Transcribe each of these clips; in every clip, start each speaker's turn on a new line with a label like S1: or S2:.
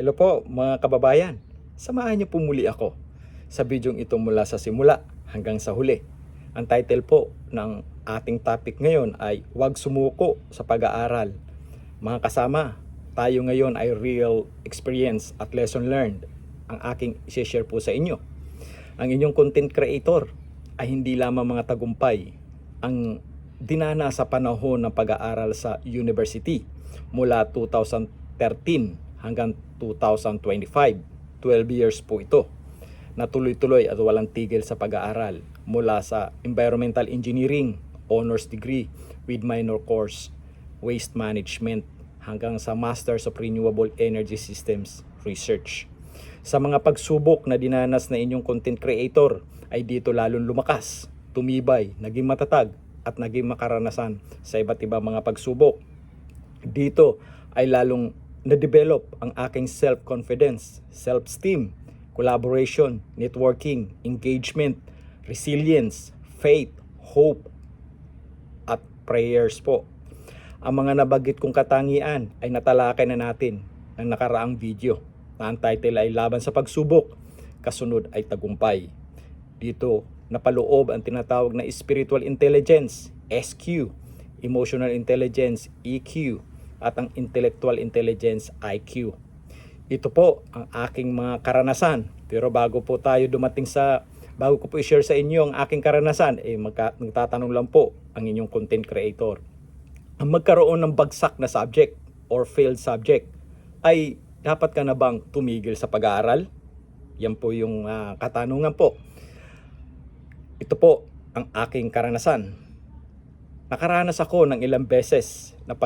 S1: Hello po mga kababayan, samahan niyo po muli ako sa bidyong ito mula sa simula hanggang sa huli. Ang title po ng ating topic ngayon ay Huwag Sumuko sa Pag-aaral. Mga kasama, tayo ngayon ay real experience at lesson learned ang aking i-share po sa inyo. Ang inyong content creator ay hindi lamang mga tagumpay ang dinana sa panahon ng pag-aaral sa university mula 2013 hanggang 2025. 12 years po ito. Natuloy-tuloy at walang tigil sa pag-aaral mula sa Environmental Engineering, Honors Degree with minor course, Waste Management hanggang sa Masters of Renewable Energy Systems Research. Sa mga pagsubok na dinanas na inyong content creator ay dito lalong lumakas, tumibay, naging matatag at naging makaranasan sa iba't ibang mga pagsubok. Dito ay lalong na-develop ang aking self-confidence, self-esteem, collaboration, networking, engagement, resilience, faith, hope, at prayers po. Ang mga nabanggit kong katangian ay natalakay na natin ng nakaraang video na ang title ay Laban sa Pagsubok, kasunod ay Tagumpay. Dito napaloob ang tinatawag na Spiritual Intelligence, SQ, Emotional Intelligence, EQ, at ang Intellectual Intelligence, IQ. Ito po ang aking mga karanasan. Pero bago ko po i-share sa inyo ang aking karanasan, magtatanong lang po ang inyong content creator. Ang magkaroon ng bagsak na subject or failed subject ay dapat ka na bang tumigil sa pag-aaral? Yan po yung katanungan po. Ito po ang aking karanasan. Nakaranas ako ng ilang beses na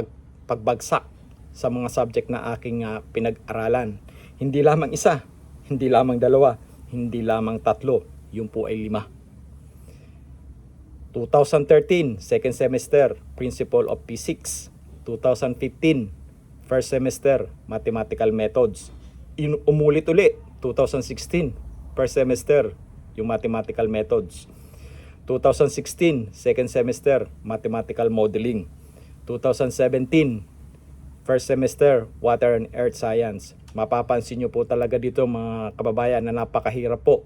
S1: pagbagsak sa mga subject na aking pinag-aralan. Hindi lamang isa, hindi lamang dalawa, hindi lamang tatlo, yung po ay 5. 2013, second semester, Principle of Physics. 2015, first semester, Mathematical Methods. Umulit uli, 2016, first semester, yung Mathematical Methods. 2016, second semester, Mathematical Modeling. 2017, first semester, Water and Earth Science. Mapapansin nyo po talaga dito mga kababayan na napakahirap po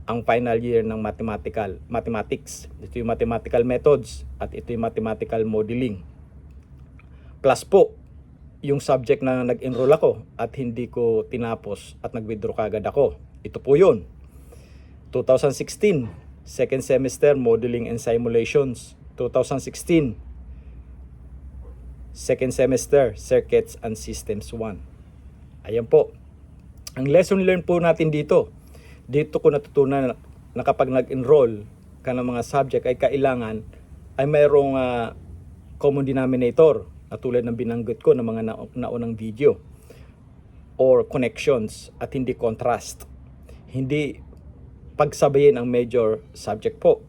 S1: ang final year ng mathematics. Ito yung mathematical methods at ito yung mathematical modeling. Plus po, yung subject na nag-enroll ako at hindi ko tinapos at nag-withdraw kagad ako. Ito po yun. 2016, second semester, Modeling and Simulations. 2016, second semester, Circuits and Systems 1. Ayan po. Ang lesson learned po natin dito ko natutunan na kapag nag-enroll ka ng mga subject ay kailangan ay mayroong common denominator na tulad ng binanggit ko ng mga naunang video or connections at hindi contrast. Hindi pagsabayin ang major subject po.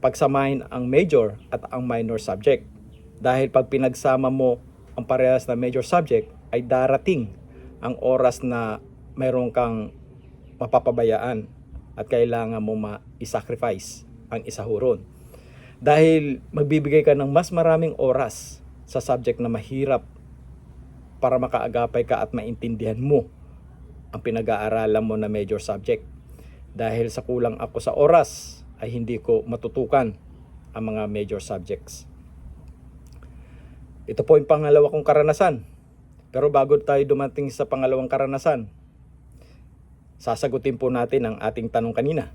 S1: Pagsamahin ang major at ang minor subject. Dahil pag pinagsama mo ang parehas na major subject ay darating ang oras na mayroon kang mapapabayaan at kailangan mo ma-sacrifice ang isa huron. Dahil magbibigay ka ng mas maraming oras sa subject na mahirap para makaagapay ka at maintindihan mo ang pinag-aaralan mo na major subject. Dahil sa kulang ako sa oras ay hindi ko matutukan ang mga major subjects. Ito po yung pangalawa kong karanasan. Pero bago tayo dumating sa pangalawang karanasan, sasagutin po natin ang ating tanong kanina.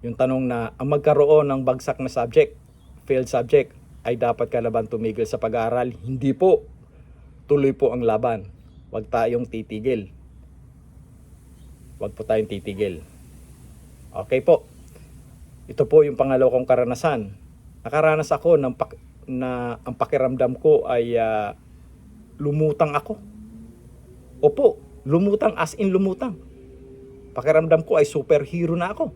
S1: Yung tanong na ang magkaroon ng bagsak na subject, failed subject, ay dapat ka na bang tumigil sa pag-aaral? Hindi po. Tuloy po ang laban. Huwag tayong titigil. Huwag po tayong titigil. Okay po. Ito po yung pangalawa kong karanasan. Nakaranas ako na ang pakiramdam ko ay lumutang ako. Opo, lumutang as in lumutang. Pakiramdam ko ay superhero na ako.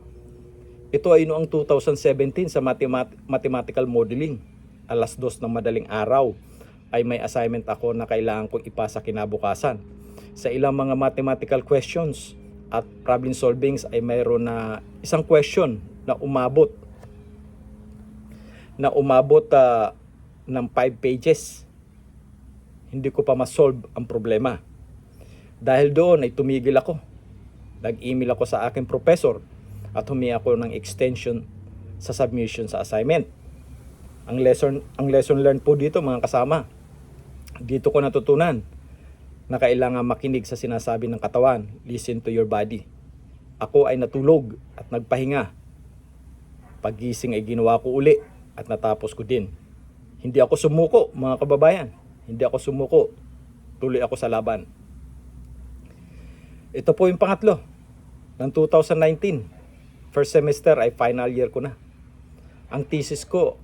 S1: Ito ay noong 2017 sa mathematical modeling. Alas 2 ng madaling araw ay may assignment ako na kailangan kong ipasa kinabukasan. Sa ilang mga mathematical questions at problem solvings ay mayroon na isang question na umabot ng 5 pages. Hindi ko pa ma-solve ang problema. Dahil doon ay tumigil ako. Nag-email ako sa aking professor at humingi ako ng extension sa submission sa assignment. Ang lesson learned po dito mga kasama, dito ko natutunan na kailangan makinig sa sinasabi ng katawan. Listen to your body. Ako ay natulog at nagpahinga. Paggising ay ginawa ko uli at natapos ko din. Hindi ako sumuko mga kababayan. Hindi ako sumuko. Tuloy ako sa laban. Ito po yung pangatlo ng 2019. First semester ay final year ko na. Ang thesis ko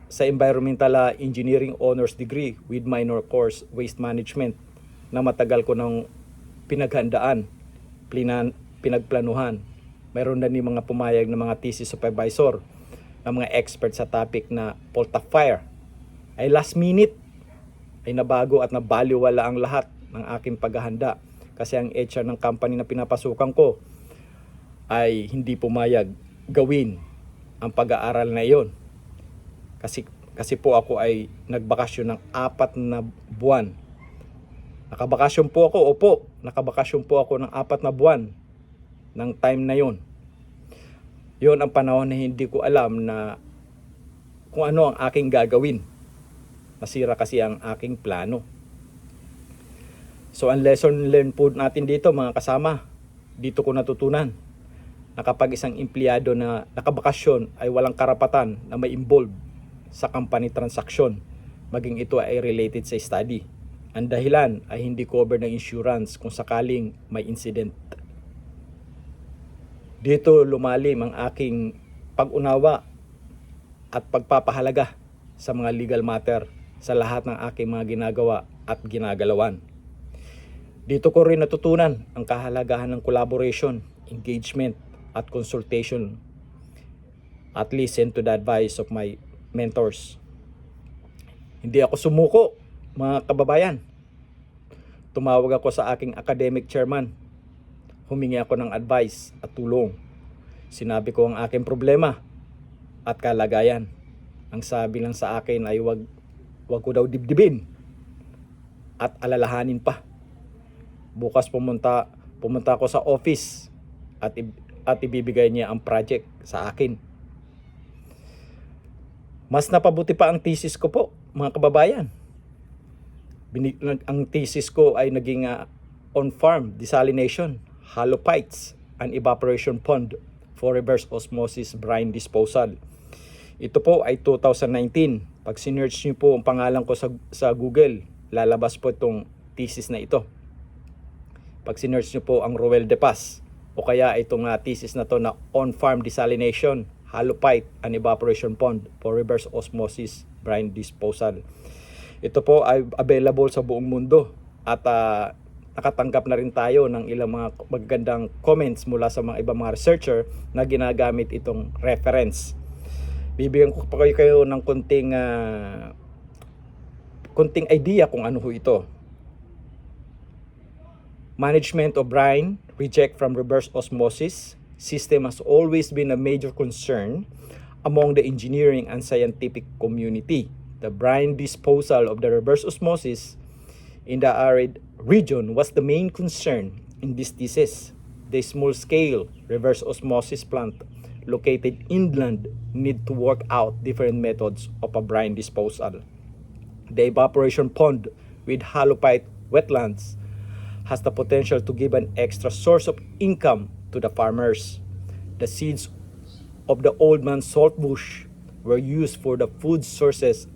S1: sa Environmental Engineering Honors Degree with minor course Waste Management na matagal ko nang pinaghandaan, pinagplanuhan. Mayroon na ni mga pumayag ng mga thesis supervisor ng mga expert sa topic na fault of fire. Ay last minute ay nabago at nabaliwala ang lahat ng aking paghahanda kasi ang HR ng company na pinapasukan ko ay hindi pumayag gawin ang pag-aaral na iyon. Kasi po ako ay nagbakasyon ng 4 na buwan. Nakabakasyon po ako, nakabakasyon po ako ng 4 na buwan ng time na yon. Yon ang panahon na hindi ko alam na kung ano ang aking gagawin. Nasira kasi ang aking plano. So ang lesson learned po natin dito mga kasama, dito ko natutunan na kapag isang empleyado na nakabakasyon ay walang karapatan na may involve sa company transaction, maging ito ay related sa study. Ang dahilan ay hindi covered ng insurance kung sakaling may incident. Dito lumalim ang aking pag-unawa at pagpapahalaga sa mga legal matter sa lahat ng aking mga ginagawa at ginagalawan. Dito ko rin natutunan ang kahalagahan ng collaboration, engagement at consultation at listen to the advice of my mentors. Hindi ako sumuko mga kababayan. Tumawag ako sa aking academic chairman. Humingi ako ng advice at tulong. Sinabi ko ang aking problema at kalagayan. Ang sabi lang sa akin ay wag ko daw dibdibin at alalahanin pa. Bukas pumunta ako sa office at ibibigay niya ang project sa akin. Mas napabuti pa ang thesis ko po, mga kababayan. Ang thesis ko ay naging on-farm desalination, halophytes, and evaporation pond for reverse osmosis brine disposal. Ito po ay 2019. Pag sinearch niyo po ang pangalan ko sa Google, lalabas po itong thesis na ito. Pag sinearch niyo po ang Roel de Paz, o kaya itong thesis na to na on-farm desalination, halophyte and evaporation pond for reverse osmosis brine disposal. Ito po ay available sa buong mundo at nakatanggap na rin tayo ng ilang mga magagandang comments mula sa mga ibang mga researcher na ginagamit itong reference. Bibigyan ko pa kayo ng konting idea kung ano ho ito. Management of brine reject from reverse osmosis system has always been a major concern among the engineering and scientific community. The brine disposal of the reverse osmosis in the arid region was the main concern in this thesis. The small-scale reverse osmosis plant located inland need to work out different methods of a brine disposal. The evaporation pond with halophyte wetlands has the potential to give an extra source of income to the farmers. The seeds of the old man saltbush were used for the food sources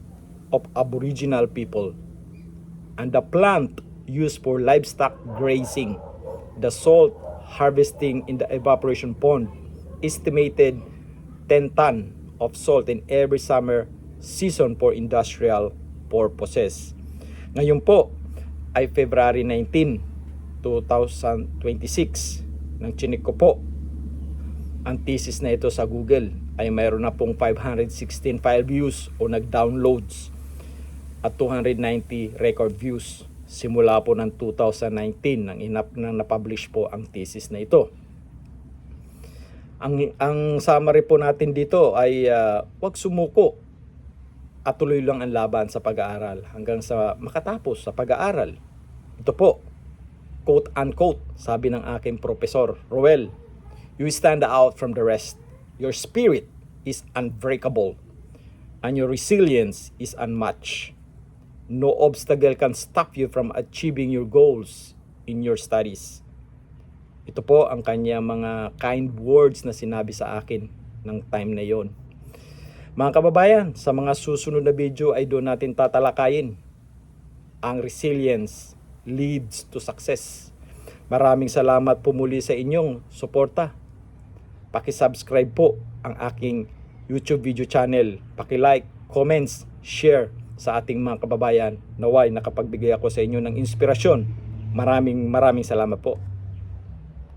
S1: of Aboriginal people, and the plant used for livestock grazing. The salt harvesting in the evaporation pond estimated 10 ton of salt in every summer season for industrial purposes. Ngayon po ay February 19, 2026. Nang chinik ko po ang thesis na ito sa Google ay mayroon na pong 516 file views o nag-downloads at 290 record views simula po ng 2019 nang na-publish po ang thesis na ito. Ang summary po natin dito ay huwag sumuko at tuloy lang ang laban sa pag-aaral hanggang sa makatapos sa pag-aaral. Ito po. quote unquote, sabi ng aking profesor, Roel, you stand out from the rest. Your spirit is unbreakable and your resilience is unmatched. No obstacle can stop you from achieving your goals in your studies. Ito po ang kanya mga kind words na sinabi sa akin ng time na yon. Mga kababayan, sa mga susunod na video ay doon natin tatalakayin ang resilience leads to success. Maraming salamat po muli sa inyong suporta. Paki-subscribe po ang aking YouTube video channel. Paki-like, comments, share sa ating mga kababayan. Naway nakapagbigay ako sa inyo ng inspirasyon. Maraming salamat po.